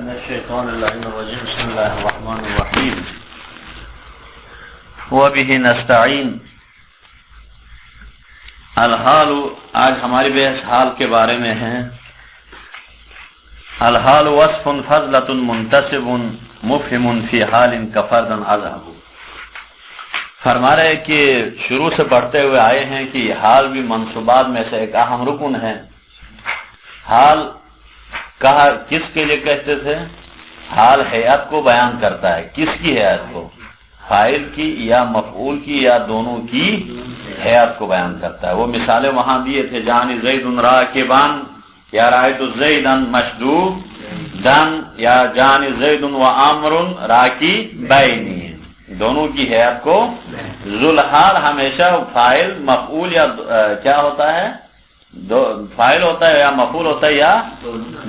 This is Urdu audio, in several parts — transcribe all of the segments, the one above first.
من الشیطان اللعین الرجیم بسم اللہ الرحمن الرحیم وبه نستعین الحال. آج ہماری بحث حال کے بارے میں ہے. الحال وصف فضلۃ منتسب مفہم فی حال کفرد اذهب. فرما رہے کہ شروع سے پڑھتے ہوئے آئے ہیں کہ حال بھی منصوبات میں سے ایک اہم رکن ہے. حال کہا کس کے لیے کہتے تھے؟ حال حیات کو بیان کرتا ہے. کس کی حیات کو؟ فاعل کی یا مفعول کی یا دونوں کی حیات کو بیان کرتا ہے. وہ مثالیں وہاں دیے تھے، جان زید راکبان یا رأیت زیدا مشدودن یا جان زید و عمر راکبین. دونوں کی حیات کو ذوالحال ہمیشہ فاعل مفعول یا کیا ہوتا ہے، فاعل ہوتا ہے یا مفعول ہوتا ہے یا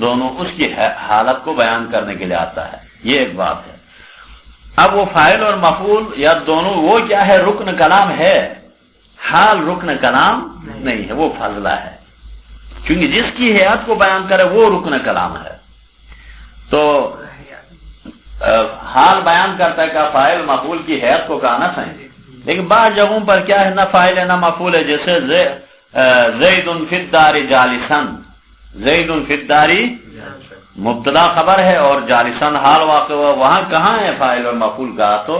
دونوں، اس کی حالت کو بیان کرنے کے لیے آتا ہے. یہ ایک بات ہے. اب وہ فاعل اور مفعول یا دونوں وہ کیا ہے؟ رکن کلام ہے. حال رکن کلام نہیں ہے، وہ فضلہ ہے. کیونکہ جس کی حیات کو بیان کرے وہ رکن کلام ہے. تو حال بیان کرتا ہے کہ فاعل مفعول کی حیات کو کہا نہ صحیح. لیکن بعض جگہوں پر کیا ہے، نہ فاعل ہے نہ مفعول ہے. جیسے زید فی الدار جالسن. زید فی الدار مبتدا خبر ہے اور جالسن حال واقع ہوا. وہاں کہاں ہے فاعل اور مفعول کا؟ تو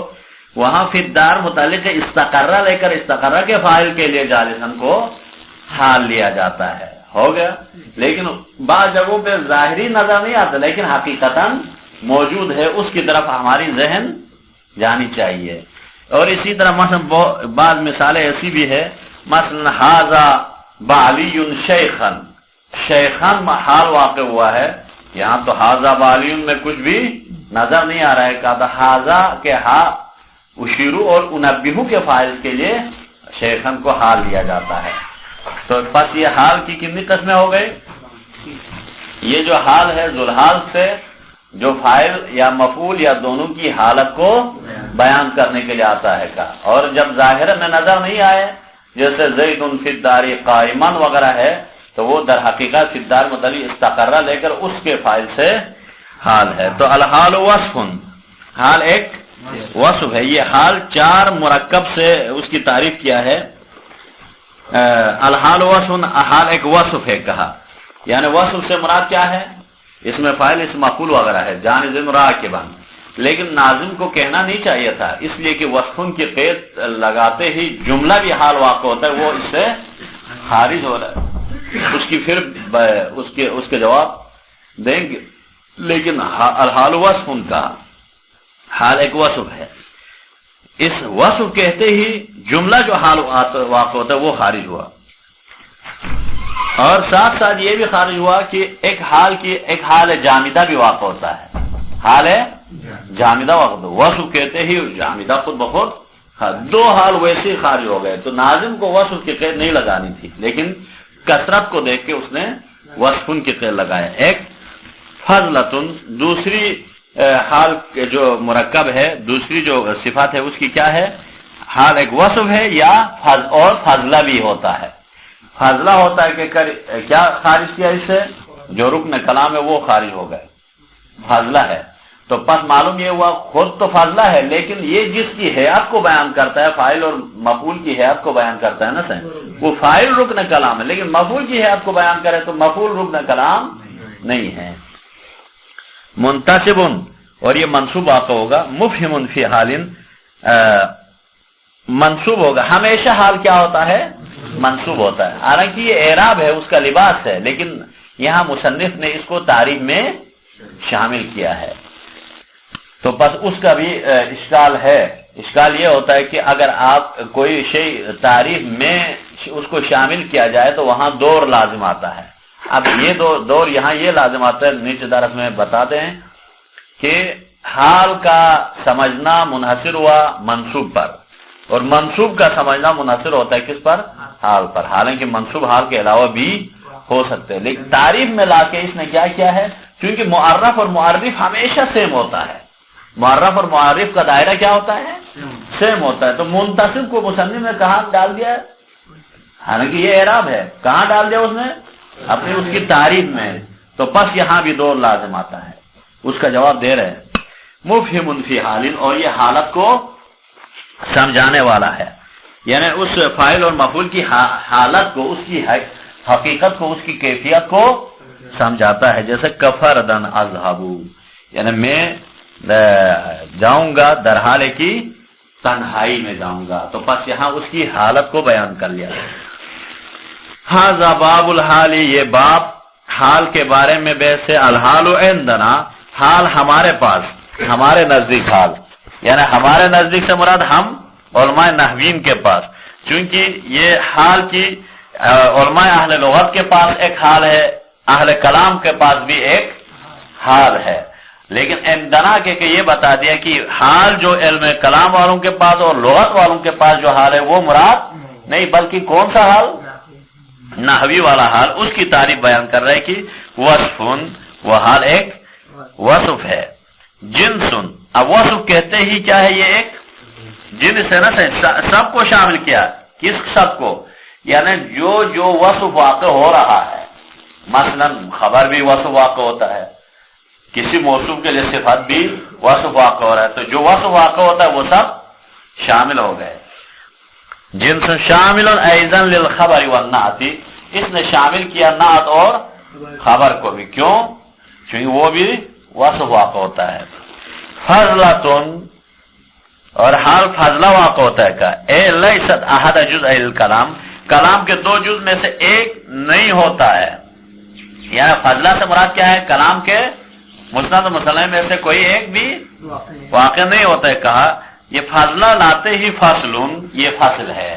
وہاں فی الدار متعلق استقرہ لے کر استقرہ کے فاعل کے لیے جالسن کو حال لیا جاتا ہے. ہو گیا. لیکن بعض جگہوں پہ ظاہری نظر نہیں آتا لیکن حقیقتاً موجود ہے، اس کی طرف ہماری ذہن جانی چاہیے. اور اسی طرح مثلا بعض مثالیں ایسی بھی ہے، مثلا حاذا بالی شیخن. شیخن حال واقع ہوا ہے. یہاں تو حاذا بالی میں کچھ بھی نظر نہیں آ رہا ہے. کہا تھا حاذا کے ہا اشیرو اور انبیہو کے فاعل کے لیے شیخن کو حال لیا جاتا ہے. تو بس یہ حال کی کتنی قسمیں ہو گئی؟ یہ جو حال ہے ذوالحال سے جو فاعل یا مفعول یا دونوں کی حالت کو بیان کرنے کے لیے آتا ہے کا. اور جب ظاہر میں نظر نہیں آئے جیسے زید فی الدار قائما وغیرہ ہے تو وہ در حقیقت فی الدار متعلق استقرہ لے کر اس کے فاعل سے حال ہے. تو الحال وصف، حال ایک وصف ہے. یہ حال چار مرکب سے اس کی تعریف کیا ہے. الحال وصف، حال ایک وصف ہے کہا. یعنی وصف سے مراد کیا ہے؟ اس میں فاعل اس مفعول وغیرہ ہے، جان زید راکبان. لیکن ناظم کو کہنا نہیں چاہیے تھا، اس لیے کہ وصفن کی قید لگاتے ہی جملہ بھی حال واقع ہوتا ہے، وہ اس سے خارج ہو رہا ہے. اس کی پھر اس کے جواب دیں گے. لیکن الحال وصف کا حال ایک وصف ہے. اس وصف کہتے ہی جملہ جو حال واقع ہوتا ہے وہ خارج ہوا. اور ساتھ ساتھ یہ بھی خارج ہوا کہ ایک حال جامدہ بھی واقع ہوتا ہے. حال ہے جامدہ وقت وصف کہتے ہی جامدہ خود بخود دو حال ویسے ہی خارج ہو گئے. تو ناظم کو وصف کی قید نہیں لگانی تھی لیکن کثرت کو دیکھ کے اس نے وصفن کی قید لگایا. ایک فضلتن، دوسری حال جو مرکب ہے، دوسری جو صفات ہے اس کی کیا ہے؟ حال ایک وصف ہے یا اور فضلہ بھی ہوتا ہے. فضلہ ہوتا ہے کہ کیا خارج کیا اس سے؟ جو رکن کلام ہے وہ خارج ہو گئے، فضلہ ہے. تو پس معلوم یہ ہوا خود تو فضلہ ہے لیکن یہ جس کی حیات کو بیان کرتا ہے، فاعل اور مفعول کی حیات کو بیان کرتا ہے نا سر، وہ فاعل رکن کلام ہے. لیکن مفعول کی حیات کو بیان کرے تو مفعول رکن کلام نہیں ہے. منتسب، اور یہ منصوب واقع ہوگا. مفہم فی حال، منصوب ہوگا. ہمیشہ حال کیا ہوتا ہے؟ منصوب ہوتا ہے. حالانکہ یہ اعراب ہے، اس کا لباس ہے، لیکن یہاں مصنف نے اس کو تعریف میں شامل کیا ہے. تو بس اس کا بھی اشکال ہے. اشکال یہ ہوتا ہے کہ اگر آپ کوئی شیء تعریف میں اس کو شامل کیا جائے تو وہاں دور لازم آتا ہے. اب یہ دور یہاں یہ لازم آتا ہے، نیچے درس میں بتا دیں کہ حال کا سمجھنا منحصر ہوا منصوب پر، اور منصوب کا سمجھنا منحصر ہوتا ہے کس پر؟ حال پر. حالانکہ منصوب حال کے علاوہ بھی ہو سکتے ہیں، لیکن تعریف میں لا کے اس نے کیا ہے؟ کیونکہ معرف اور معرف ہمیشہ سیم ہوتا ہے. معرف اور معرف کا دائرہ کیا ہوتا ہے؟ سیم ہوتا ہے. تو منتصب کو مصنف نے کہاں ڈال دیا ہے؟ حالانکہ یہ اعراب ہے، کہاں ڈال دیا اس نے؟ اپنی اس کی تعریف میں. تو پس یہاں بھی دور لازم آتا ہے. اس کا جواب دے رہے ہیں مفہم فی حال، اور یہ حالت کو سمجھانے والا ہے، یعنی اس فاعل اور مفعول کی حالت کو، اس کی حقیقت کو، اس کی کیفیت کو سمجھاتا ہے. جیسے کفردن اذهبو، یعنی میں جاؤں گا در حال کی تنہائی میں جاؤں گا، تو بس یہاں اس کی حالت کو بیان کر لیا. ھذا باب الحال، یہ باب حال کے بارے میں بحث ہے. الحال عندنا، حال ہمارے پاس، ہمارے نزدیک حال، یعنی ہمارے نزدیک سے مراد ہم علماء نحوین کے پاس، چونکہ یہ حال کی علماء اہل لغت کے پاس ایک حال ہے، اہل کلام کے پاس بھی ایک حال ہے. لیکن عندنا کہ یہ بتا دیا کہ حال جو علم کلام والوں کے پاس اور لغت والوں کے پاس جو حال ہے وہ مراد نہیں، بلکہ کون سا حال؟ نحوی والا حال. اس کی تعریف بیان کر رہے کہ وصفن، وہ حال ایک وصف ہے. جنسن، اب وصف کہتے ہی کیا ہے؟ یہ ایک جنس ہے نا، سب کو شامل کیا. کس سب کو؟ یعنی جو وصف واقع ہو رہا ہے. مثلا خبر بھی وصف واقع ہوتا ہے، کسی موصوف کے لیے صفت بھی وصف واقع ہو رہا ہے، تو جو وصف واقع ہوتا ہے وہ سب شامل ہو گئے. جنس شامل ایضا للخبر والنعت، اس نے شامل کیا نعت اور خبر کو بھی. کیوں؟ کیونکہ وہ بھی وصف واقع ہوتا ہے. فضلتن، اور حال فضلہ واقع ہوتا ہے کا اے لیست احد جزء الکلام، کلام کے دو جز میں سے ایک نہیں ہوتا ہے. یعنی فضلہ سے مراد کیا ہے؟ کلام کے مسند و مسلم میں سے کوئی ایک بھی واقع نہیں ہوتا ہے. کہا یہ فضلہ لاتے ہی فصلن، یہ فصل ہے.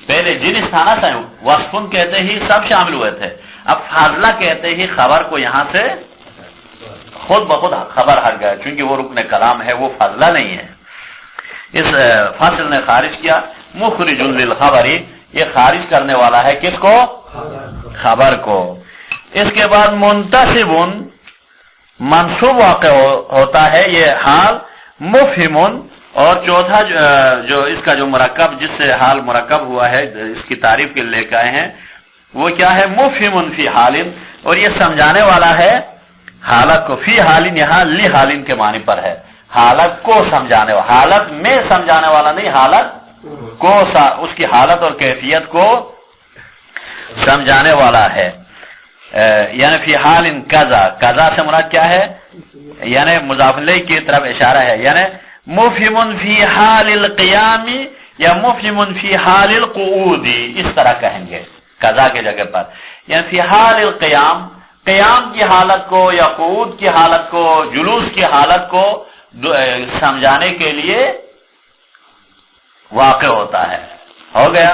پہلے جنس تھا نا، وصفن کہتے ہی سب شامل ہوئے تھے، اب فضلہ کہتے ہی خبر کو یہاں سے خود بخود خبر ہٹ گیا، چونکہ وہ رکن کلام ہے، وہ فضلہ نہیں ہے. اس فصل نے خارج کیا. مخرج للخبر، یہ خارج کرنے والا ہے کس کو؟ خبر کو. اس کے بعد منتصب، منصوب واقع ہوتا ہے یہ حال. مفہم، اور چوتھا جو اس کا جو مرکب، جس سے حال مرکب ہوا ہے، اس کی تعریف کے لے کے آئے ہیں، وہ کیا ہے؟ مفہم فی حال، اور یہ سمجھانے والا ہے حالت کو. فی حال یہاں لی حال کے معنی پر ہے، حالت کو سمجھانے والا، حالت میں سمجھانے والا نہیں، حالت کو، اس کی حالت اور کیفیت کو سمجھانے والا ہے. یعنی فی حال قضا، قضا سے مراد کیا ہے؟ یعنی مضاف الیہ کی طرف اشارہ ہے. یعنی مفہم فی حال القیام یا مفہم فی حال القعود، اس طرح کہیں گے قضا کی جگہ پر. یعنی فی حال القیام، قیام کی حالت کو یا قعود کی حالت کو، جلوس کی حالت کو سمجھانے کے لیے واقع ہوتا ہے. ہو گیا؟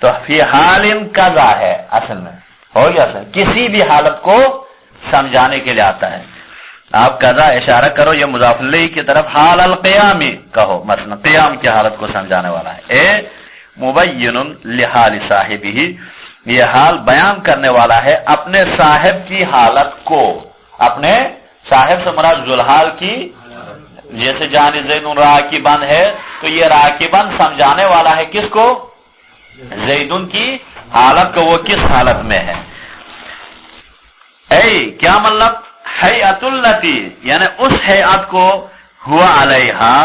تو فی حال قضا ہے اصل میں، ہو گیا سر، کسی بھی حالت کو سمجھانے کے لیے آتا ہے. آپ قضا اشارہ کرو، یہ مضاف الیہ کی طرف حال القیام کہو، مثلا قیام کی حالت کو سمجھانے والا ہے. اے مبین لحال صاحبہ، یہ حال بیان کرنے والا ہے اپنے صاحب کی حالت کو. اپنے صاحب سے مراد ذوالحال کی، جیسے جانی زید راکبن ہے، تو یہ راکبن سمجھانے والا ہے کس کو؟ زیدن کی حالت کو، وہ کس حالت میں ہے. اے کیا مطلب؟ حیات التی، یعنی اس حیات کو ہوا علیہا،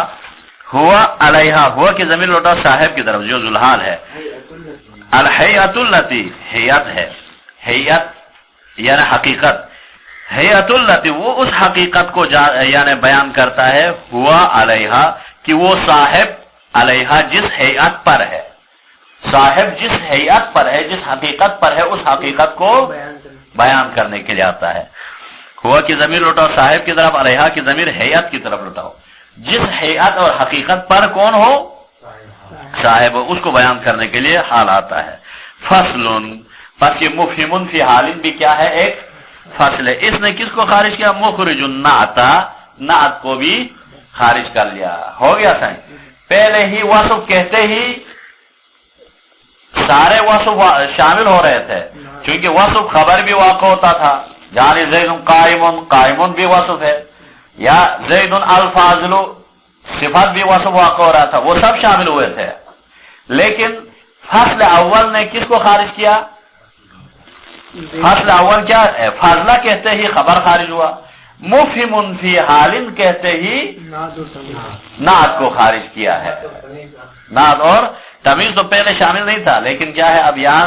ہوا علیہا، ہوا کی ضمیر لوٹا صاحب کی طرف جو ذوالحال ہے. الحیات التی، حیات ہے، حیات یعنی حقیقت. حیات التی، وہ اس حقیقت کو یعنی بیان کرتا ہے ہوا علیہا، کہ وہ صاحب علیہا جس حیات پر ہے، صاحب جس حیات پر ہے، جس حقیقت پر ہے، اس حقیقت کو بیان کرنے کے لیے آتا ہے. ہوا کی ضمیر لوٹاؤ صاحب کی طرف، علیہا کی ضمیر حیات کی طرف لوٹاؤ. جس حیات اور حقیقت پر کون ہو؟ صاحب، اس کو بیان کرنے کے لیے حال آتا ہے. فصل، پس یہ مفہم فی حال بھی کیا ہے؟ ایک فصل ہے. اس نے کس کو خارج کیا؟ مخرج النعت، نعت کو بھی خارج کر لیا. ہو گیا سائیں. پہلے ہی وصف کہتے ہی سارے وصف شامل ہو رہے تھے، کیونکہ وصف خبر بھی واقع ہوتا تھا. یعنی زید قائمن، قائمن بھی وصف ہے، یا زید الفاضل صفت بھی وصف واقع ہو رہا تھا، وہ سب شامل ہوئے تھے. لیکن فصل اول نے کس کو خارج کیا؟ فصل اول کیا؟ فاضلہ کہتے ہی خبر خارج ہوا. مفہم فی حالن کہتے ہی نعت کو خارج کیا ہے. نعت اور تمیز تو پہلے شامل نہیں تھا، لیکن کیا ہے اب یہاں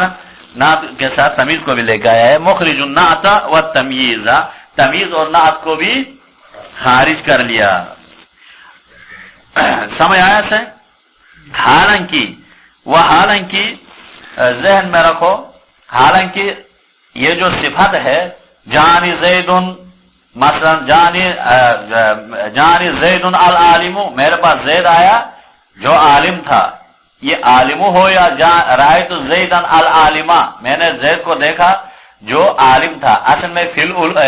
نعت کے ساتھ تمیز کو بھی لے کے آیا ہے. مخرج النعت والتمییز، تمیز اور نعت کو بھی خارج کر لیا. سمجھ آیا سے؟ حالانکہ وہ حالانکہ ذہن میں رکھو، حالانکہ یہ جو صفت ہے جانی زیدن، مثلا جانی زیدن العالم، میرے پاس زید آیا جو عالم تھا، یہ عالم ہو یا رأیت زیدن العالمہ، میں نے زید کو دیکھا جو عالم تھا. اصل میں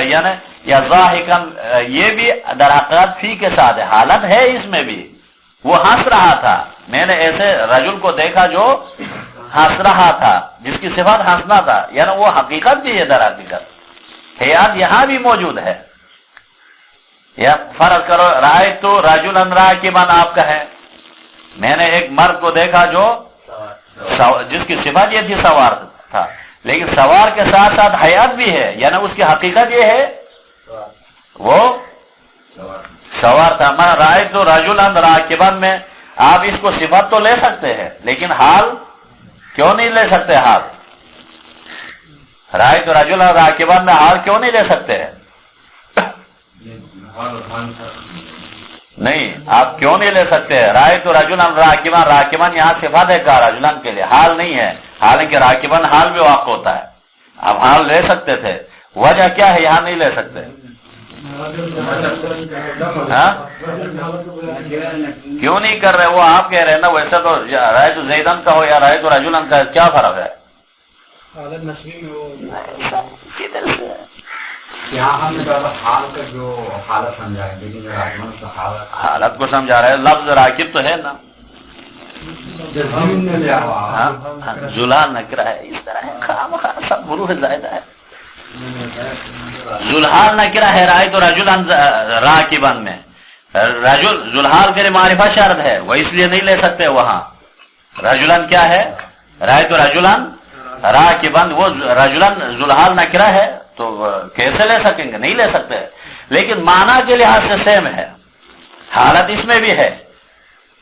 یعنی یا ضاحکن، یہ بھی در حقیقت فی کے ساتھ ہے، حالت ہے اس میں بھی. وہ ہنس رہا تھا، میں نے ایسے رجل کو دیکھا جو ہنس رہا تھا، جس کی صفت ہنسنا تھا، یعنی وہ حقیقت بھی ہے. در حقیقت حیات یہاں بھی موجود ہے. یا فرض کرو رأیت رجلا راکبا، آپ کا ہے میں نے ایک مرد کو دیکھا جو جس کی صفت یہ تھی سوار تھا، لیکن سوار کے ساتھ ساتھ حیات بھی ہے، یعنی اس کی حقیقت یہ ہے وہ سوار تھا. میں رأیت رجلا راکبا میں آپ اس کو صفت تو لے سکتے ہیں، لیکن حال کیوں نہیں لے سکتے؟ حال رأیت رجلا راکبا میں حال کیوں نہیں لے سکتے ہیں؟ نہیں، آپ کیوں نہیں لے سکتے؟ رأیت رجلا راکبا، راکبا یہاں صفت ہے کا رجلن کے لیے، حال نہیں ہے. حالانکہ راکبا حال بھی واقع ہوتا ہے. اب حال لے سکتے تھے، وجہ کیا ہے یہاں نہیں لے سکتے؟ کیوں نہیں کر رہے؟ وہ آپ کہہ رہے ہیں نا. ویسے تو رأیت زیدن کا ہو یا رأیت رجلن کا کیا فرق ہے؟ یہاں ہم نے حال کا جو حالت سمجھا ہے، لیکن حالت کو سمجھا رہے. لفظ راکب تو ہے نا، زلال نکرہ ہے، اس طرح ہے. خام سب بروح زائدہ ہے. زلحال نکرہ ہے رأیت رجلا راکبا میں. رجل زلحال کے لیے معرفہ شرط ہے، وہ اس لیے نہیں لے سکتے. وہاں رجلن کیا ہے؟ رأیت رجلا راکبا، وہ رجلن زلحال نکرہ ہے تو کیسے لے سکیں گے؟ نہیں لے سکتے. لیکن معنی کے لحاظ سے سیم ہے، حالت اس میں بھی ہے،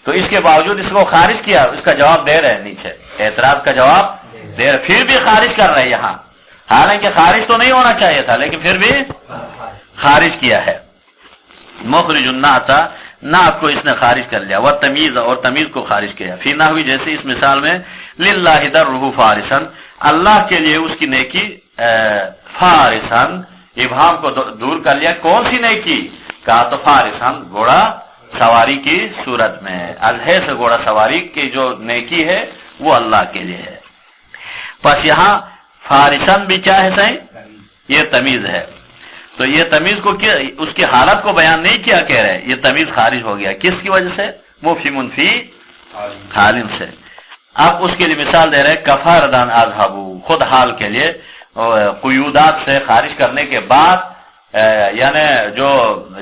تو اس کے باوجود اس کو خارج کیا. اس کا جواب دے رہے ہیں نیچے، اعتراض کا جواب دے رہے، پھر بھی خارج کر رہے ہیں یہاں. حالانکہ خارج تو نہیں ہونا چاہیے تھا، لیکن پھر بھی خارج کیا ہے. مخرج النعت، نعت کو اس نے خارج کر لیا. وہ تمیز، اور تمیز کو خارج کیا. فی نحوی، جیسے اس مثال میں للہ درہ فارسن، اللہ کے لیے اس کی نیکی فارسن، ابہام کو دور کر لیا. کون سی نیکی؟ کہا تو فارسن، گھوڑا سواری کی صورت میں. الہے سے گھوڑا سواری کی جو نیکی ہے وہ اللہ کے لیے ہے. پس یہاں فارسن بھی کیا ہے صحیح؟ یہ تمیز ہے. تو یہ تمیز کو اس کی حالت کو بیان نہیں کیا کہہ رہے، یہ تمیز خارج ہو گیا. کس کی وجہ سے؟ مفہم فی حالن سے. اب اس کے لیے مثال دے رہے کفاردان اذهبو، خود حال کے لیے قیودات سے خارج کرنے کے بعد، یعنی جو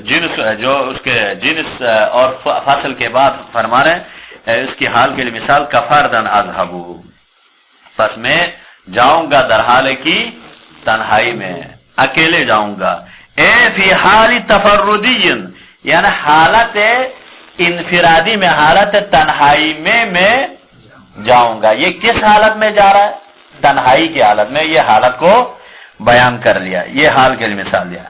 جنس، جو اس کے جنس اور فصل کے بعد فرما رہے ہیں اس کی حال کے لیے مثال کفاردان اذهبو، پس میں جاؤں گا در حال کی تنہائی میں، اکیلے جاؤں گا. اے فی حال تفردی، یعنی حالت انفرادی میں، حالت تنہائی میں جاؤں گا. یہ کس حالت میں جا رہا ہے؟ تنہائی کی حالت میں. یہ حالت کو بیان کر لیا، یہ حال کے لیے مثال دیا.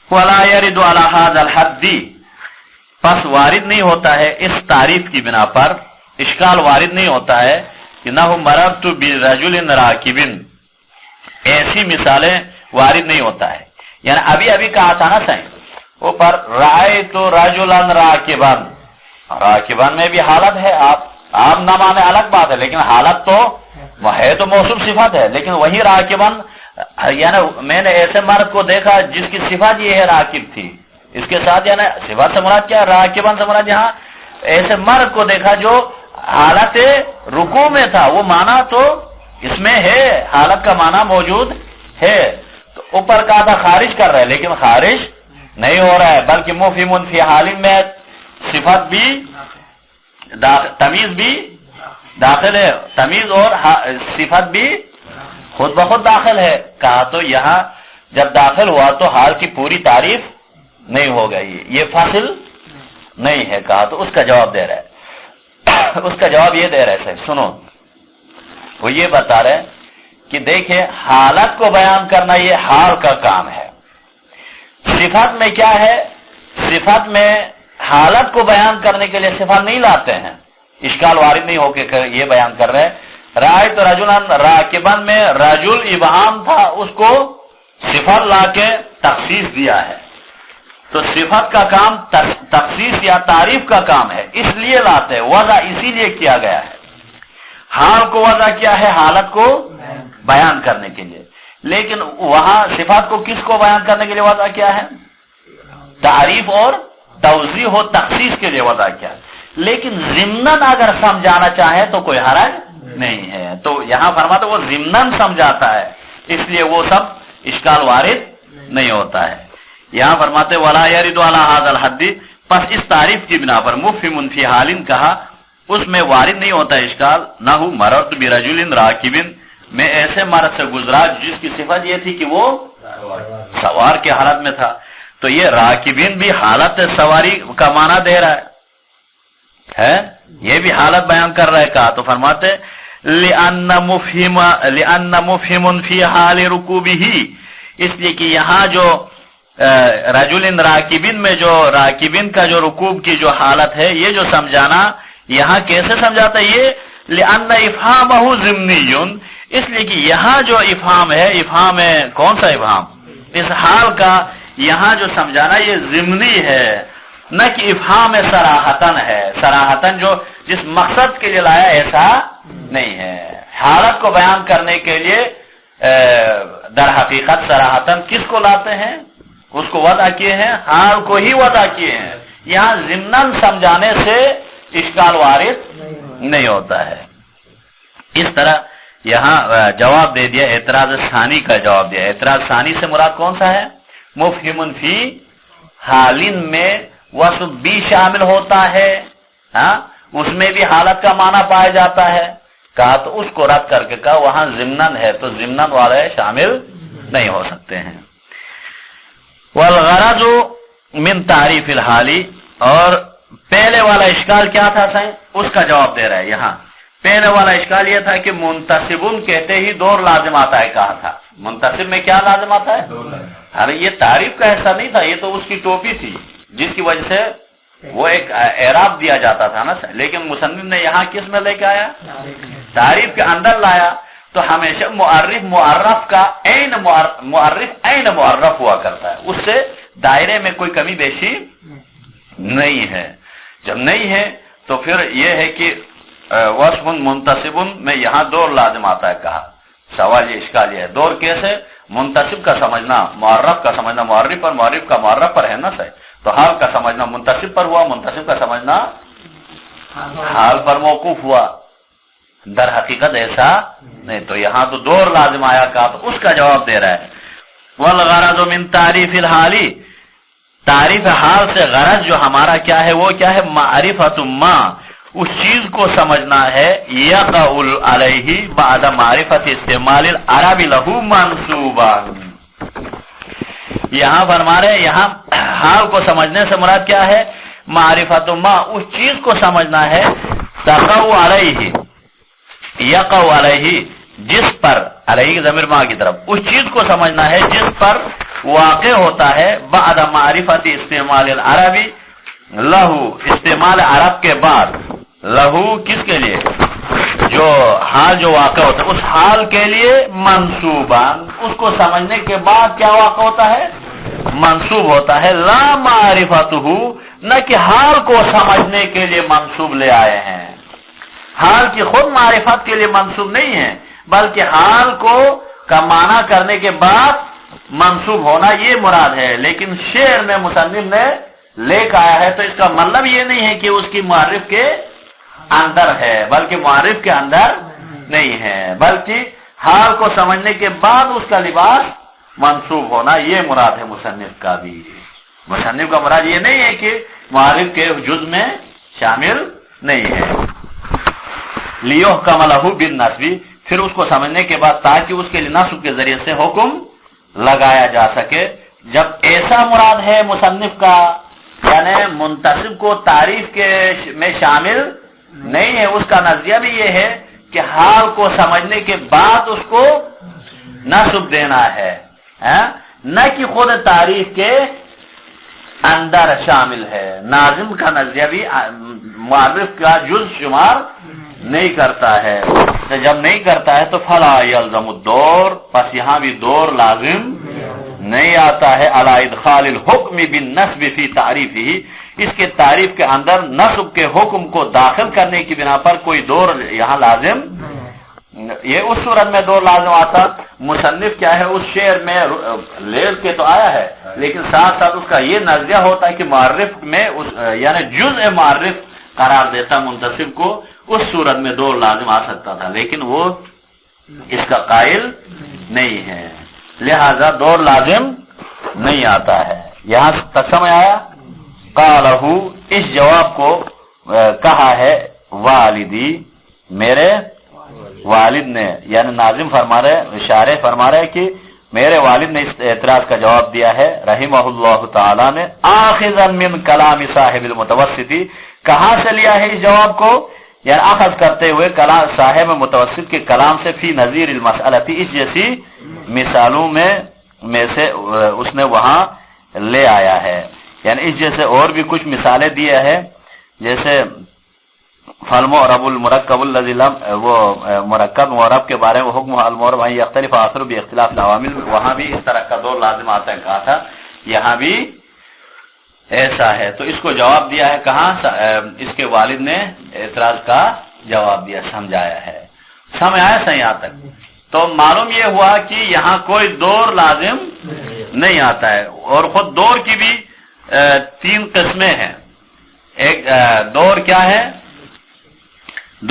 وَلَا يَرِدُ عَلَى هَذَا الْحَدِّ، پس وارد نہیں ہوتا ہے اس تعریف کی بنا پر، اشکال وارد نہیں ہوتا ہے کہ نہ مررت برجل راکب، ایسی مثالیں وارد نہیں ہوتا ہے. یعنی ابھی کہا تھا نا صحیح اوپر رأیت رجلا راکبا، راکبا میں بھی حالت ہے. آپ نہ مانے الگ بات ہے، لیکن حالت تو وہ ہے، تو موصوف صفت ہے. لیکن وہی راکبا، یعنی میں نے ایسے مرد کو دیکھا جس کی صفت یہ ہے راکب تھی. اس کے ساتھ یعنی صفت سے مراد کیا؟ راکبا سے مراد یہاں ایسے مرد کو دیکھا جو حالت رکوع میں تھا. وہ معنی تو اس میں ہے، حالت کا معنی موجود ہے. تو اوپر کہا تھا خارج کر رہے، لیکن خارج نہیں ہو رہا ہے، بلکہ مفہم فی حال میں صفت بھی تمیز بھی داخل ہے، تمیز اور صفت بھی خود بخود داخل ہے. کہا تو یہاں جب داخل ہوا تو حال کی پوری تعریف نہیں ہو گئی، یہ فاصل نہیں ہے کہا، تو اس کا جواب دے رہا ہے، اس کا جواب یہ دے رہے تھے، سنو، وہ یہ بتا رہے کہ دیکھیں حالت کو بیان کرنا یہ حال کا کام ہے، صفت میں کیا ہے، صفت میں حالت کو بیان کرنے کے لیے صفت نہیں لاتے ہیں، اشکال وارد نہیں ہو کے یہ بیان کر رہے، رائت رجلن راکبن میں رجل ابہام تھا، اس کو صفت لا کے تخصیص دیا ہے، تو صفت کا کام تخصیص یا تعریف کا کام ہے، اس لیے لاتے، وضع اسی لیے کیا گیا ہے، حال کو وضع کیا ہے حالت کو بیان کرنے کے لیے، لیکن وہاں صفات کو کس کو بیان کرنے کے لیے وضع کیا ہے، تعریف اور توضیح و تخصیص کے لیے وضع کیا ہے، لیکن ضمناً اگر سمجھانا چاہے تو کوئی حرج نہیں ہے، تو یہاں فرماتے وہ ضمناً سمجھاتا ہے، اس لیے وہ سب اشکال وارد نہیں ہوتا ہے، یہاں فرماتے ولا یرد علی ھذا الحد، پس اس تعریف کی بنا پر مفہم فی حال کہا، اس میں وارد نہیں ہوتا اشکال، نہ ہو مررت برجل راکب، میں ایسے مرد سے گزرا جس کی صفت یہ تھی کہ وہ سوار کی حالت میں تھا، تو یہ راکبین بھی حالت سواری کا معنی دے رہا ہے، یہ بھی حالت بیان کر رہا ہے، کہا تو فرماتے لأن مفہم فی حال رکوبہ، اس لیے کہ یہاں جو رجل راکبین میں جو راکبین کا جو رکوب کی جو حالت ہے، یہ جو سمجھانا یہاں کیسے سمجھاتا ہے، یہ لأن افہامہ ضمنی، اس لیے کہ یہاں جو افہام ہے، افہام ہے کون سا افہام، اس حال کا یہاں جو سمجھانا یہ ضمنی ہے، نہ کہ افہام صراحتن ہے، صراحتن جو جس مقصد کے لیے لایا ایسا نہیں ہے، حالت کو بیان کرنے کے لیے در حقیقت صراحتن کس کو لاتے ہیں، اس کو وضع کیے ہیں، حال کو ہی وضع کیے ہیں، یہاں ضمناً سمجھانے سے اشکال وارد نہیں ہوتا ہے، اس طرح یہاں جواب دے دیا، اعتراض ثانی کا جواب دیا، اعتراض ثانی سے مراد کون سا ہے، مفہم فی حالین میں وصف بھی شامل ہوتا ہے، ہاں اس میں بھی حالت کا معنی پایا جاتا ہے، کہا تو اس کو رد کر کے کہا وہاں ضمناً ہے تو ضمناً والے شامل نہیں ہو سکتے ہیں، والغرض من تعریف الحالی، اور پہلے والا اشکال کیا تھا اس کا جواب دے رہا ہے یہاں، پہلے والا اشکال یہ تھا کہ منتصبن کہتے ہی دور لازم آتا ہے، کہا تھا منتصب میں کیا لازم آتا ہے، ارے یہ تعریف کا حصہ نہیں تھا، یہ تو اس کی ٹوپی تھی جس کی وجہ سے وہ ایک اعراب دیا جاتا تھا نا، لیکن مصنف نے یہاں کس میں لے کے آیا، تعریف کے اندر لایا، تو ہمیشہ معرف معرف کا عین معرف عین معرف ہوا کرتا ہے، اس سے دائرے میں کوئی کمی بیشی نہیں ہے، جب نہیں ہے تو پھر یہ ہے کہ وصف منتصب میں یہاں دور لازم آتا ہے، کہا سوال یہ اشکال یہ ہے، دور کیسے، منتصب کا سمجھنا معرف کا سمجھنا معرف پر، معرف کا معرف پر ہے نا صحیح، تو حال کا سمجھنا منتصب پر ہوا، منتصب کا سمجھنا حال پر موقوف ہوا، در حقیقت ایسا نہیں، تو یہاں تو دور لازم آیا، کہا تو اس کا جواب دے رہا ہے، والغرض من تعریف الحالی، تعریف حال سے غرض جو ہمارا کیا ہے، وہ کیا ہے، معرفت ما، اس چیز کو سمجھنا ہے، یقع علیہ بعد معرفت استعمال العرب لہ منصوبا، یہاں فرما رہے یہاں حال کو سمجھنے سے مراد کیا ہے، معرفت ما، اس چیز کو سمجھنا ہے، تقع علیہ، یقع علیہ، جس پر، علیہ ضمیر ما کی طرف، اس چیز کو سمجھنا ہے جس پر واقع ہوتا ہے، بعد معرفت استعمال العربی لہو، استعمال عرب کے بعد، لہو کس کے لیے، جو حال جو واقع ہوتا ہے اس حال کے لیے منصوبہ، اس کو سمجھنے کے بعد کیا واقع ہوتا ہے، منصوب ہوتا ہے، لا معرفتہ، نہ کہ حال کو سمجھنے کے لیے منصوب لے آئے ہیں، حال کی خود معرفت کے لیے منصوب نہیں ہے، بلکہ حال کو کا معنی کرنے کے بعد منصوب ہونا یہ مراد ہے، لیکن شعر میں مصنف نے لے کے آیا ہے، تو اس کا مطلب یہ نہیں ہے کہ اس کی معرف کے اندر ہے، بلکہ معرف کے اندر نہیں ہے، بلکہ حال کو سمجھنے کے بعد اس کا لباس منصوب ہونا یہ مراد ہے مصنف کا بھی، مصنف کا مراد یہ نہیں ہے کہ معرف کے جز میں شامل نہیں ہے، لیحکم لہ بالنصب، پھر اس کو سمجھنے کے بعد تاکہ اس کے لیے نصب کے ذریعے سے حکم لگایا جا سکے. جب ایسا مراد ہے مصنف کا یعنی منتسب کو تعریف کے میں شامل نہیں ہے، اس کا نظریہ بھی یہ ہے کہ حال کو سمجھنے کے بعد اس کو نسب دینا ہے، نہ کہ خود تعریف کے اندر شامل ہے. ناظم کا نظریہ بھی معرف کا جز شمار نہیں کرتا ہے. تو جب نہیں کرتا ہے تو فلا یلزم الدور، پس یہاں بھی دور لازم نہیں آتا ہے. علی ادخال الحکم بالنسب فی تعریفہ، اس کے تعریف کے اندر نسب کے حکم کو داخل کرنے کی بنا پر کوئی دور یہاں لازم، یہ اس صورت میں دور لازم آتا. مصنف کیا ہے اس شعر میں لیل کے تو آیا ہے، لیکن ساتھ ساتھ اس کا یہ نظریہ ہوتا ہے کہ معرف میں یعنی جزء معرف قرار دیتا منتسب کو، اس صورت میں دور لازم آ سکتا تھا، لیکن وہ اس کا قائل نہیں ہے، لہذا دور لازم نہیں آتا ہے. یہاں تک سمجھ آیا؟ قالہ، اس جواب کو کہا ہے والدی، میرے والد نے، یعنی ناظم فرما رہے، شارح فرما رہے کہ میرے والد نے اس اعتراض کا جواب دیا ہے رحمہ اللہ تعالی نے، آخذا من کلام صاحب المتوسطی، کہاں سے لیا ہے اس جواب کو؟ یعنی اخذ کرتے ہوئے کلام صاحب متوسط کے کلام سے، فی نظیر المسئلتی، اس جیسی مثالوں میں سے اس نے وہاں لے آیا ہے. یعنی اس جیسے اور بھی کچھ مثالیں دیا ہے، جیسے فالمعرب المرکب الذی لم، وہ مرکب معرب کے بارے میں حکم المعرب ان یختلف آخر باختلاف العوامل، وہاں بھی اس طرح کا دور لازم آتا ہے کہا تھا، یہاں بھی ایسا ہے. تو اس کو جواب دیا ہے کہاں؟ اس کے والد نے اعتراض کا جواب دیا، سمجھایا ہے. سمجھ آیا صحیح یہاں تک؟ تو معلوم یہ ہوا کہ یہاں کوئی دور لازم نہیں آتا ہے. اور خود دور کی بھی 3 قسمیں ہیں. ایک دور کیا ہے؟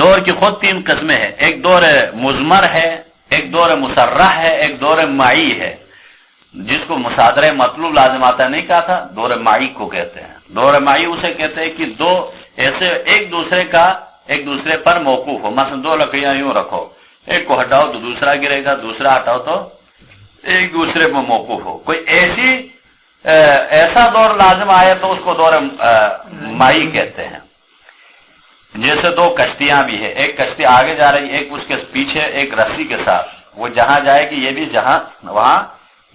دور کی خود 3 قسمیں ہیں. ایک دور مضمر ہے، ایک دور مصرح ہے، ایک دور معی ہے. جس کو مصادرہ مطلوب لازم آتا ہے نہیں کہا تھا، دور معی کو کہتے ہیں. دور معی اسے کہتے ہیں کہ دو ایسے ایک دوسرے پر موقوف ہو. مثلا 2 لکڑیاں یوں رکھو، ایک کو ہٹاؤ تو دوسرا گرے گا، دوسرا ہٹاؤ تو ایک دوسرے پر موقوف ہو. کوئی ایسا دور لازم آئے تو اس کو دور معی کہتے ہیں. جیسے 2 کشتیاں بھی ہے، ایک کشتی آگے جا رہی، ایک اس کے پیچھے ایک رسی کے ساتھ، وہ جہاں جائے گی یہ بھی جہاں وہاں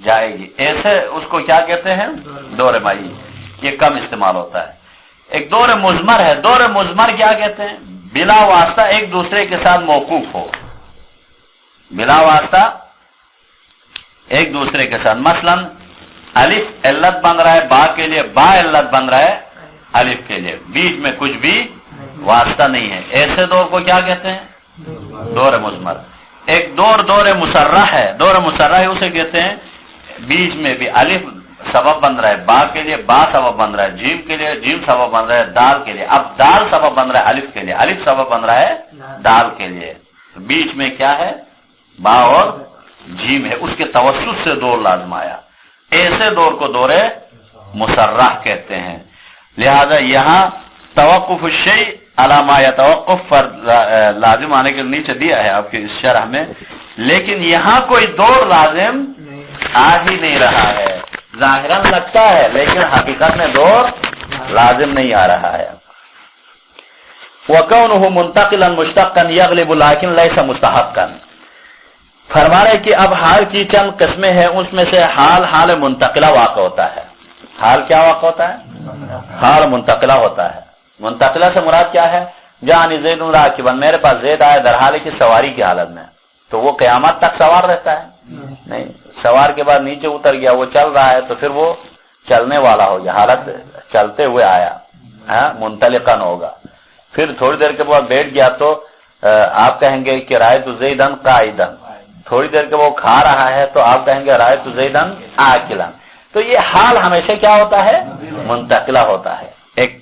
جائے گی. ایسے اس کو کیا کہتے ہیں؟ دور معی. یہ کم استعمال ہوتا ہے. ایک دور مضمر ہے. دور مضمر کیا کہتے ہیں؟ بلا واسطہ ایک دوسرے کے ساتھ موقوف ہو، بلا واسطہ ایک دوسرے کے ساتھ. مثلا الف علت بن رہا ہے با کے لیے، با علت بن رہا ہے الف کے لیے، بیچ میں کچھ بھی واسطہ نہیں ہے. ایسے دور کو کیا کہتے ہیں؟ دور مضمر. ایک دور مصرح ہے. دور مصرح اسے کہتے ہیں بیچ میں بھی الف سبب بن رہا ہے با کے لیے، با سبب بن رہا ہے جیم کے لیے، جیم سبب بن رہا ہے دال کے لیے. اب دال سبب بن رہا ہے الف کے لیے، الف سبب بن رہا ہے دال کے لیے. بیچ میں کیا ہے؟ با اور جیم ہے. اس کے توسط سے دور لازم آیا. ایسے دور کو دور مصرح کہتے ہیں. لہذا یہاں توقف الشیء علی ما یتوقف پر لازم آنے کے نیچے دیا ہے آپ کی اس شرح میں، لیکن یہاں کوئی دور لازم آ ہی نہیں رہا ہے. ظاہراً لگتا ہے لیکن حقیقت میں دور لازم نہیں آ رہا ہے. وَكَوْنُهُ مُنْتَقِلًا مُشْتَقًا يَغْلِبُ لَكِنْ لَيْسَ مُسْتَحَقًا. فرما رہے کہ اب حال کی چند قسمیں ہیں، اس میں سے حال منتقلہ واقع ہوتا ہے. حال کیا واقع ہوتا ہے؟ حال منتقلہ ہوتا ہے. منتقلہ سے مراد کیا ہے؟ جانی زید راکبا، میرے پاس زید آیا در حال کی سواری کی حالت میں، تو وہ قیامت تک سوار رہتا ہے؟ نہیں. سوار کے بعد نیچے اتر گیا، وہ چل رہا ہے تو پھر وہ چلنے والا ہو گیا، حالت چلتے ہوئے آیا، منطلقاً ہوگا. پھر تھوڑی دیر کے بعد بیٹھ گیا تو آپ کہیں گے کہ رائے تو زیدن قائدن. تھوڑی دیر کے وہ کھا رہا ہے تو آپ کہیں گے رائے تو زیدن آکلن. تو یہ حال ہمیشہ کیا ہوتا ہے؟ منتقلہ ہوتا ہے. ایک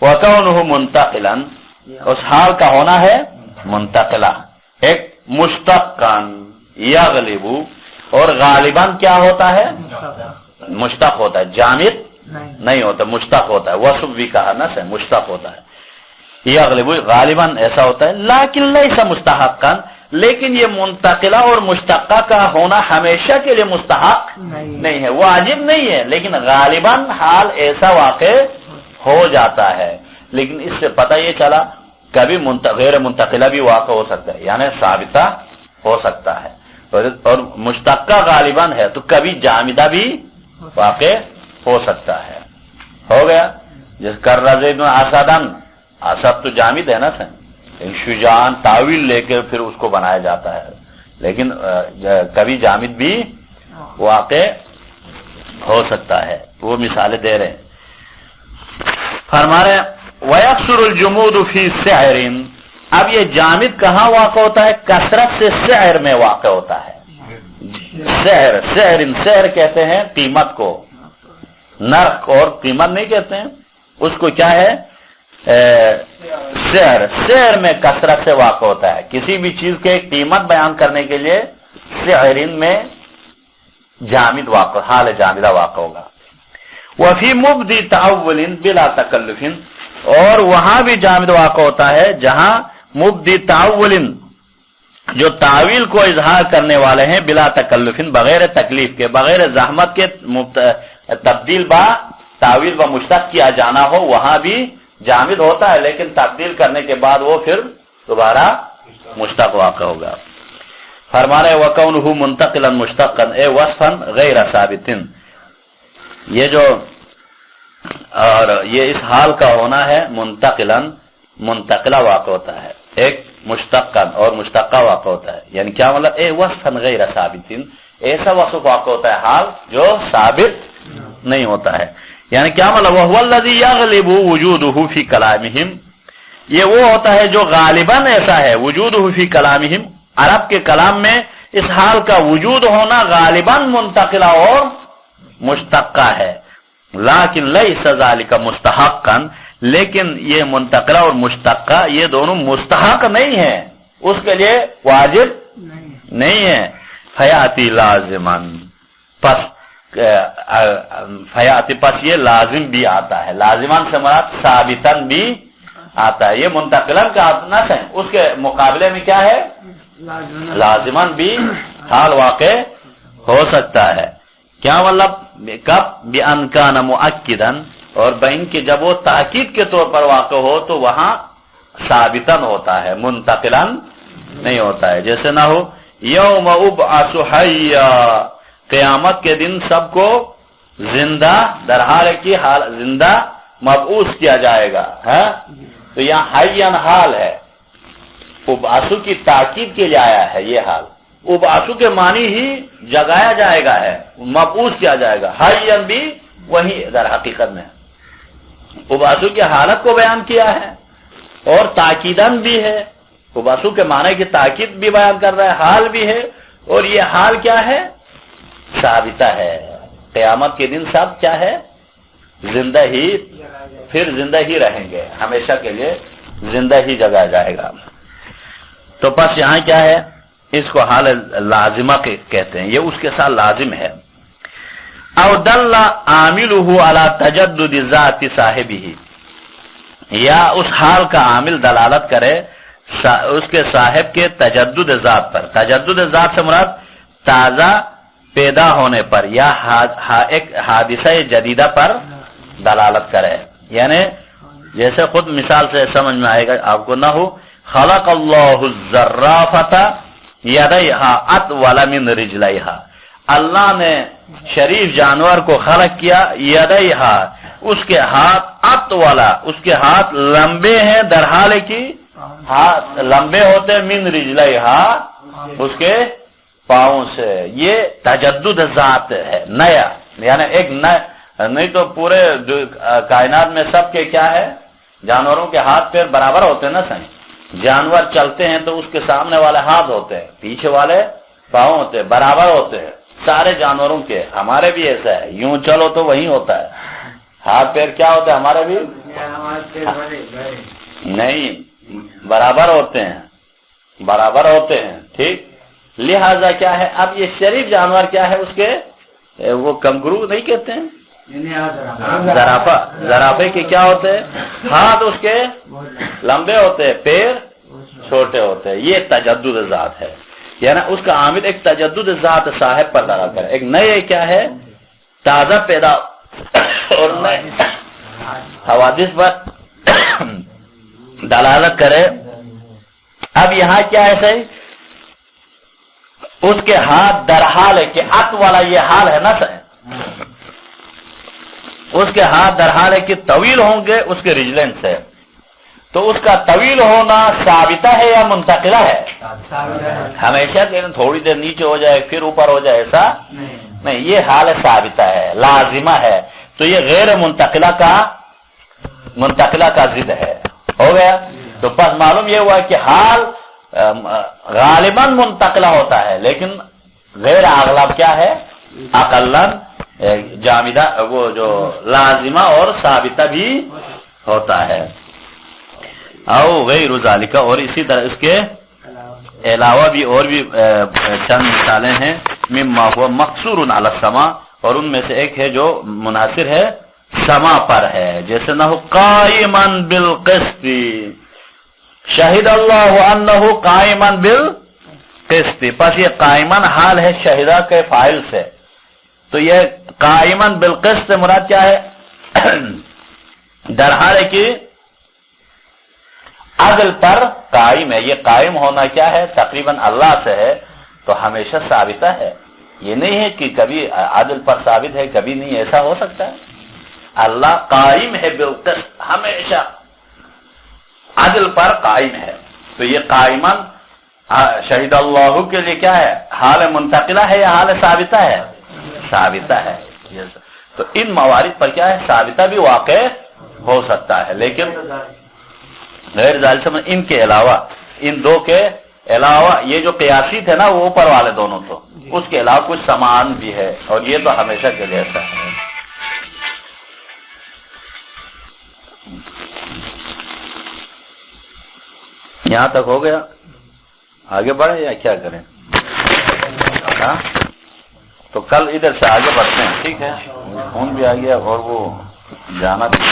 وَكَوْنُهُ مُنْتَقِلًا، اس حال کا ہونا ہے منتقلہ. ایک مشتقاً یغلب، اور غالباً کیا ہوتا ہے؟ مشتق ہوتا ہے، جامد نہیں ہوتا، مشتق ہوتا ہے. وصف بھی کہا نا سے مشتق ہوتا ہے. یغلب غالباً ایسا ہوتا ہے. لیکن لیس مستحقاً، لیکن یہ منتقلہ اور مشتقہ کا ہونا ہمیشہ کے لیے مستحق نہیں ہے، واجب نہیں ہے، لیکن غالباً حال ایسا واقع ہو جاتا ہے۔ لیکن اس سے پتہ یہ چلا کبھی غیر منتقلہ بھی واقع ہو سکتا ہے، یعنی ثابتہ ہو سکتا ہے، اور مشتقہ غالباً ہے تو کبھی جامدہ بھی واقع ہو سکتا ہے۔ ہو گیا؟ جس کر زید اسدن، اسد تو جامد ہے نا سن، شجاعان تعویل لے کے پھر اس کو بنایا جاتا ہے، لیکن کبھی جامد بھی واقع ہو سکتا ہے۔ وہ مثالیں دے رہے ہیں، فرما رہے ہیں وَيَقْصُرُ الْجُمُودُ فِي سِعْرٍ۔ اب یہ جامد کہاں واقع ہوتا ہے؟ کثرت سے سعر میں واقع ہوتا ہے۔ سعر کہتے ہیں قیمت کو، نرخ اور قیمت نہیں کہتے ہیں اس کو، کیا ہے؟ سعر میں کثرت سے واقع ہوتا ہے۔ کسی بھی چیز کے قیمت بیان کرنے کے لیے سعرین میں جامد واقع، حال جامدہ واقع ہوگا۔ وفی مبدی تعول بلا تکلف، اور وہاں بھی جامد واقع ہوتا ہے جہاں مبدی تعول، جو تعویل کو اظہار کرنے والے ہیں، بلا تکلف، بغیر تکلیف کے، بغیر زحمت کے تبدیل با تعویل و مشتق کیا جانا ہو، وہاں بھی جامد ہوتا ہے، لیکن تبدیل کرنے کے بعد وہ پھر دوبارہ مشتق واقع ہوگا۔ فرمانے وَكَوْنُهُ مُنْتَقِلًا مُشْتَقًا اے وصفًا غیر ثابت، یہ جو اور یہ اس حال کا ہونا ہے منتقلہ واقع ہوتا ہے، ایک مشتقا اور مشتقہ واقع ہوتا ہے، یعنی کیا مطلب؟ اے وصفًا غیر ثابت، ایسا وصف واقع ہوتا ہے حال جو ثابت نہیں ہوتا ہے، یعنی کیا مطلب؟ وَهُوَ الَّذِي يَغْلِبُ وُجُودُهُ فِي كَلَامِهِمْ، یہ وہ ہوتا ہے جو غالباً ایسا ہے، وجودہ فی کلامہم، عرب کے کلام میں اس حال کا وجود ہونا غالباً منتقلہ اور مشتقہ ہے، لیکن لیس ذالک مستحقا، لیکن یہ منتقلہ اور مشتقہ یہ دونوں مستحق نہیں ہیں، اس کے لیے واجب نہیں ہے۔ فیاتی لازمن، پس یہ لازم بھی آتا ہے، لازمن سے مراد ثابتن بھی آتا ہے، یہ منتقلن کا نس ہے، اس کے مقابلے میں کیا ہے؟ لازمن بھی حال واقع ہو سکتا ہے۔ کیا مطلب؟ کب؟ بِأَنْ كَانَ مُؤَكِّدًا، اور بین کہ جب وہ تاکید کے طور پر واقع ہو تو وہاں ثابتن ہوتا ہے، منتقلن نہیں ہوتا ہے۔ جیسے نہ ہو یوم ابعث حیا، قیامت کے دن سب کو زندہ در حال کی حال زندہ مبعوث کیا جائے گا، ہے؟ تو یہاں حیان حال ہے، ابعثو کی تاکید کے لیے آیا ہے یہ حال، ابعثو کے معنی ہی جگایا جائے گا ہے، مبعوث کیا جائے گا، حیان بھی وہی در حقیقت میں ابعثو کی حالت کو بیان کیا ہے اور تاکیدن بھی ہے، ابعثو کے معنی کی تاکید بھی بیان کر رہا ہے، حال بھی ہے، اور یہ حال کیا ہے؟ ثابتہ ہے، قیامت کے دن سب کیا ہے؟ زندہ ہی، پھر زندہ ہی رہیں گے، ہمیشہ کے لیے زندہ ہی جگایا جائے گا۔ تو بس یہاں کیا ہے؟ اس کو حال لازمہ کہتے ہیں، یہ اس کے ساتھ لازم ہے۔ او دل عاملہ علی تجدد ذات صاحبہ، یا اس حال کا عامل دلالت کرے اس کے صاحب کے تجدد ذات پر، تجدد ذات سے مراد تازہ پیدا ہونے پر یا ایک حادثہ جدیدہ پر دلالت کرے، یعنی جیسے خود مثال سے سمجھ میں آئے گا آپ کو، نہ ہو خلق اللہ الزرافۃ یدیہا اطول من رجلیہا، اللہ نے شریف جانور کو خلق کیا، یدیہا اس کے ہاتھ، اطول اس کے ہاتھ لمبے ہیں، در حال کی ہاتھ لمبے ہوتے، من رجلیہا اس کے پاؤں سے، یہ تجدد ذات ہے، نیا، یعنی ایک نیا، نہیں تو پورے کائنات میں سب کے کیا ہے؟ جانوروں کے ہاتھ پیر برابر ہوتے ہیں نا سنی، جانور چلتے ہیں تو اس کے سامنے والے ہاتھ ہوتے ہیں، پیچھے والے پاؤں ہوتے ہیں، برابر ہوتے ہیں سارے جانوروں کے، ہمارے بھی ایسا ہے، یوں چلو تو وہی ہوتا ہے، ہاتھ پیر کیا ہوتے ہیں ہمارے بھی نہیں، برابر ہوتے ہیں، برابر ہوتے ہیں، ٹھیک۔ لہذا کیا ہے؟ اب یہ شریف جانور کیا ہے؟ اس کے وہ کنگرو نہیں کہتے ہیں، زرافے کے کیا ہوتے ہیں؟ ہاتھ اس کے لمبے ہوتے ہیں، پیر چھوٹے ہوتے ہیں. یہ تجدد ذات ہے، یعنی اس کا عامل ایک تجدد ذات صاحب پر دلالت کرے، ایک نئے کیا ہے تازہ پیدا اور نئے حوادث پر دلالت کرے. اب یہاں کیا ہے صحیح، اس کے ہاتھ در حال ہے کہ ات والا یہ حال ہے نا صحیح، اس کے ہاتھ در حال ہے کہ طویل ہوں گے اس کے رجلین سے، تو اس کا طویل ہونا ثابتہ ہے یا منتقلہ ہے؟ ہمیشہ تھوڑی دیر نیچے ہو جائے پھر اوپر ہو جائے ایسا نہیں، یہ حال ثابتہ ہے، لازمہ ہے. تو یہ غیر منتقلہ کا ضد ہے. ہو گیا؟ تو بس معلوم یہ ہوا کہ حال غالباً منتقلہ ہوتا ہے لیکن غیر اغلب کیا ہے اقلاً جامدہ، وہ جو لازمہ اور ثابتہ بھی ہوتا ہے. او غیر ذالک، اور اسی طرح اس کے علاوہ بھی اور بھی چند مثالیں ہیں. مما هو مقصور علی السماء، اور ان میں سے ایک ہے جو منحصر ہے سما پر ہے، جیسے نہ قائما بالقسط، شہد اللہ انہ قائما بالقسط. پس یہ قائما حال ہے شہدہ کے فاعل سے، تو یہ قائما بالقسط مراد کیا ہے؟ درحال ہے کہ عدل پر قائم ہے. یہ قائم ہونا کیا ہے؟ تقریباً اللہ سے ہے، تو ہمیشہ ثابتہ ہے. یہ نہیں ہے کہ کبھی عدل پر ثابت ہے کبھی نہیں، ایسا ہو سکتا ہے. اللہ قائم ہے بالقسط، ہمیشہ عدل پر قائم ہے. تو یہ قائماً شہید اللہ کے لیے کیا ہے؟ حال منتقلہ ہے یا حال ثابتہ ہے؟ ثابتہ ہے. تو ان موارد پر کیا ہے؟ ثابتہ بھی واقع ہو سکتا ہے، لیکن غیر ذالک ان کے علاوہ، ان دو کے علاوہ یہ جو قیاسی تھے نا وہ اوپر والے دونوں، تو اس کے علاوہ کچھ سامان بھی ہے، اور یہ تو ہمیشہ کے جیسا ہے. یہاں تک ہو گیا، آگے بڑھیں یا کیا کریں؟ ہاں تو کل ادھر سے آگے بڑھتے ہیں، ٹھیک ہے؟ فون بھی آ گیا اور وہ جانا بھی